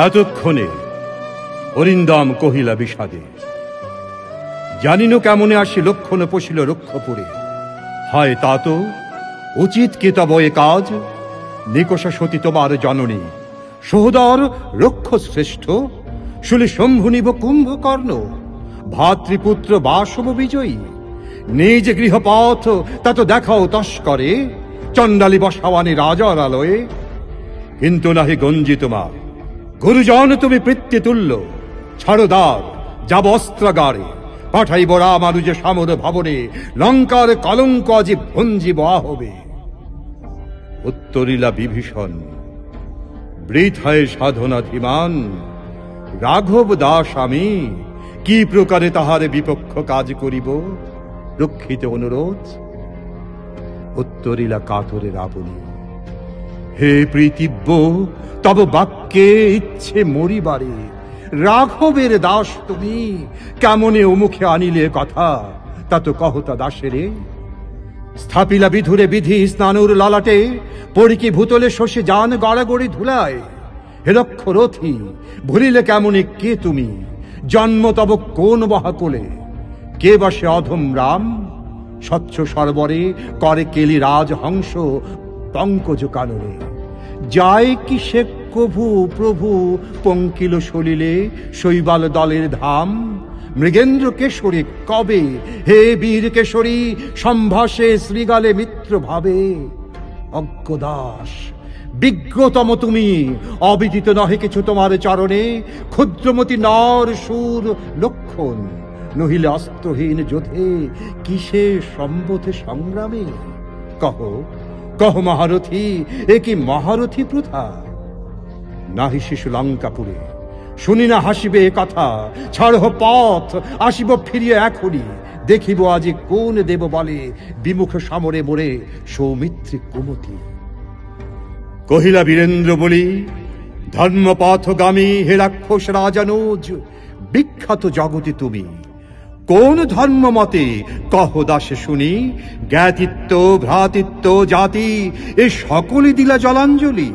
এতক্ষণে অরিন্দম কহিলা বিষাদে, জানিন কেমনে আসি লক্ষণ পশিল রক্ষপুরে। হয় তা তো উচিত কি তব এ কাজ? নিকষা সতী তোমার জননী, সহোদর রক্ষ শ্রেষ্ঠ। শুলি শম্ভু নিব কুম্ভকর্ণ, ভাতৃপুত্র বাসব বিজয়ী। নিজ গৃহপথ তা তো দেখাও তস্করে, চণ্ডালী বসাওয়ানি রাজার আলয়ে। কিন্তু নাহি গঞ্জি তোমার, গুরুজন তুমি পিতৃ তুল্য। ছাড়দার যাব অস্ত্রাগারে, পাঠাইব রামানুজে সামর ভবনে। লঙ্কার কলঙ্ক আজি ভঞ্জিব আহবে। উত্তরিলা বিভীষণ, বৃথায় সাধনাধিমান। রাঘব দাস আমি, কি প্রকারে তাহার বিপক্ষ কাজ করিব? রক্ষিত অনুরোধ। উত্তরিলা কাতরে রাবণী, হে প্রীতিব্য, তব বাক্যে ইচ্ছে মরিবারে। রাঘবের দাস তুমি, কেমনে অমুখে আনিলে কথা? তা তো কহতা দাসেরে। স্থাপিলা বিধুরে বিধি স্নানুর লালাটে, পড়িকি ভূতলে শশী যান গড়াগড়ি ধুলায়। হে রক্ষরথী, ভুলিলে কেমনে কে তুমি? জন্ম তব কোন মহাকুলে? কে বসে অধম রাম? স্বচ্ছ সরবরে করে কেলি রাজহংস পঙ্কজ কাননে। যায় কি সে কভু প্রভু পঙ্কিল সলিলে শৈবাল দলের ধাম। মৃগেন্দ্র কেশরী কবে, হে বীর কেশরী, সম্ভাষে শ্রীগালে মিত্র ভাবে। অজ্ঞদাস বিজ্ঞতম তুমি, অবিদিত নহে কিছু তোমার চরণে। ক্ষুদ্রমতি নর সুর লক্ষণ, নহিলে অস্ত্রহীন যোধে কিসে সম্বোধে সংগ্রামে। কহ কহ মহারথী, এ কি মহারথী প্রথা? নাহি শিশু লঙ্কাপুরে, শুনি না হাসিবে এ কথা। ছাড়হ পথ, আসিব ফিরিয়ে এখনই। দেখিব আজি কোন দেব বলে, বিমুখ সমরে মোরে সৌমিত্রী কুমতি। কহিলা বীরেন্দ্র বলি, ধর্মপথগামী হে রাক্ষস রাজানুজ, বিখ্যাত জগতে তুমি। কোন ধর্ম মতে কহ দাসে শুনি? জ্ঞাতিত্ব ভ্রাতৃত্ব জাতি এ সকলে দিলা জলাঞ্জলি।